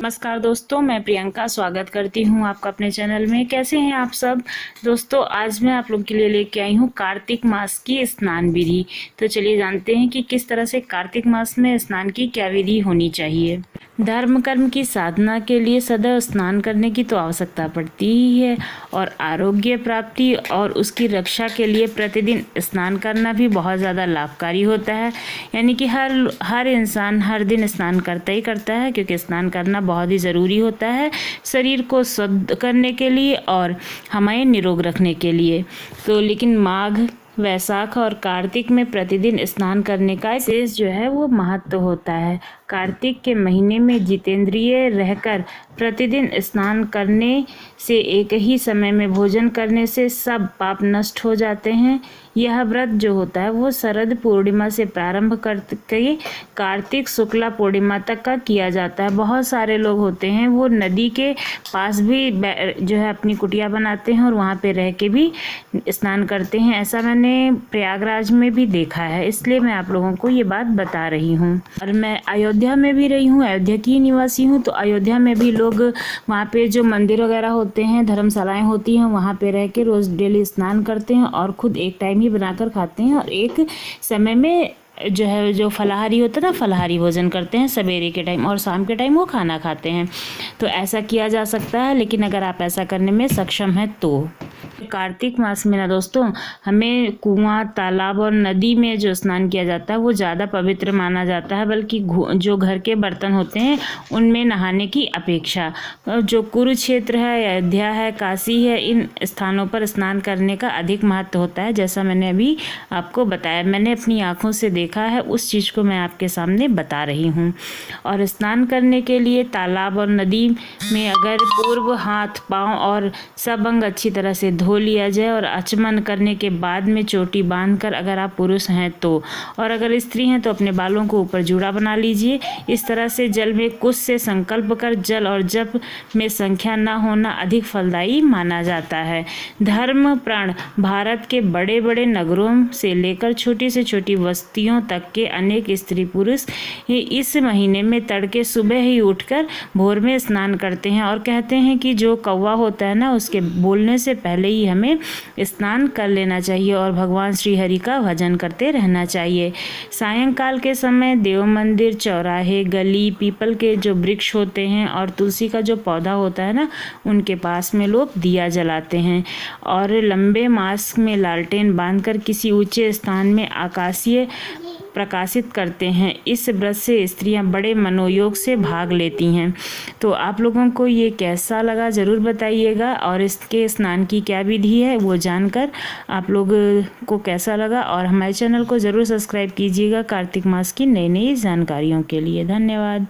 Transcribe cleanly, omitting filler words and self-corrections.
नमस्कार दोस्तों, मैं प्रियंका स्वागत करती हूँ आपका अपने चैनल में। कैसे हैं आप सब दोस्तों? आज मैं आप लोग के लिए लेके आई हूँ कार्तिक मास की स्नान विधि। तो चलिए जानते हैं कि किस तरह से कार्तिक मास में स्नान की क्या विधि होनी चाहिए। धर्म कर्म की साधना के लिए सदैव स्नान करने की तो आवश्यकता पड़ती ही है, और आरोग्य प्राप्ति और उसकी रक्षा के लिए प्रतिदिन स्नान करना भी बहुत ज़्यादा लाभकारी होता है। यानी कि हर इंसान हर दिन स्नान करता ही करता है, क्योंकि स्नान करना बहुत ही ज़रूरी होता है शरीर को शुद्ध करने के लिए और हमें निरोग रखने के लिए। तो लेकिन माघ, वैशाख और कार्तिक में प्रतिदिन स्नान करने का विशेष जो है वो महत्व होता है। कार्तिक के महीने में जितेंद्रिय रहकर प्रतिदिन स्नान करने से, एक ही समय में भोजन करने से सब पाप नष्ट हो जाते हैं। यह व्रत जो होता है वो शरद पूर्णिमा से प्रारंभ करके कार्तिक शुक्ला पूर्णिमा तक का किया जाता है। बहुत सारे लोग होते हैं वो नदी के पास भी जो है अपनी कुटिया बनाते हैं और वहाँ पे रह के भी स्नान करते हैं। ऐसा मैंने प्रयागराज में भी देखा है, इसलिए मैं आप लोगों को ये बात बता रही हूँ। और मैं अयोध्या में भी रही हूँ, अयोध्या की निवासी हूँ। तो अयोध्या में भी लोग वहाँ पे जो मंदिर वगैरह होते हैं, धर्मशालाएँ होती हैं, वहाँ पे रह के रोज़ डेली स्नान करते हैं और खुद एक टाइम ही बनाकर खाते हैं, और एक समय में जो है जो फलाहारी होता है ना, फलाहारी भोजन करते हैं सवेरे के टाइम, और शाम के टाइम वो खाना खाते हैं। तो ऐसा किया जा सकता है, लेकिन अगर आप ऐसा करने में सक्षम हैं तो। कार्तिक मास में ना दोस्तों, हमें कुआं, तालाब और नदी में जो स्नान किया जाता है वो ज़्यादा पवित्र माना जाता है, बल्कि जो घर के बर्तन होते हैं उनमें नहाने की अपेक्षा। जो कुरुक्षेत्र है, अयोध्या है, काशी है, इन स्थानों पर स्नान करने का अधिक महत्व होता है। जैसा मैंने अभी आपको बताया, मैंने अपनी आँखों से देखा है, उस चीज़ को मैं आपके सामने बता रही हूँ। और स्नान करने के लिए तालाब और नदी में अगर पूर्व हाथ, पाँव और सब अंग अच्छी तरह से धो लिया जाए, और आचमन करने के बाद में चोटी बांधकर, अगर आप पुरुष हैं तो, और अगर स्त्री हैं तो अपने बालों को ऊपर जूड़ा बना लीजिए। इस तरह से जल में कुछ से संकल्प कर जल और जप में संख्या न होना अधिक फलदायी माना जाता है। धर्म प्राण भारत के बड़े बड़े नगरों से लेकर छोटी से छोटी बस्तियों तक के अनेक स्त्री पुरुष इस महीने में तड़के सुबह ही उठकर भोर में स्नान करते हैं, और कहते हैं कि जो कौवा होता है ना, उसके बोलने से पहले ही हमें स्नान कर लेना चाहिए और भगवान श्री हरि का भजन करते रहना चाहिए। सायंकाल के समय देव मंदिर, चौराहे, गली, पीपल के जो वृक्ष होते हैं और तुलसी का जो पौधा होता है ना, उनके पास में लोग दिया जलाते हैं, और लंबे मास में लालटेन बांधकर किसी ऊंचे स्थान में आकाशीय प्रकाशित करते हैं। इस व्रत से स्त्रियां बड़े मनोयोग से भाग लेती हैं। तो आप लोगों को ये कैसा लगा ज़रूर बताइएगा, और इसके स्नान की क्या विधि है वो जानकर आप लोग को कैसा लगा। और हमारे चैनल को ज़रूर सब्सक्राइब कीजिएगा कार्तिक मास की नई नई जानकारियों के लिए। धन्यवाद।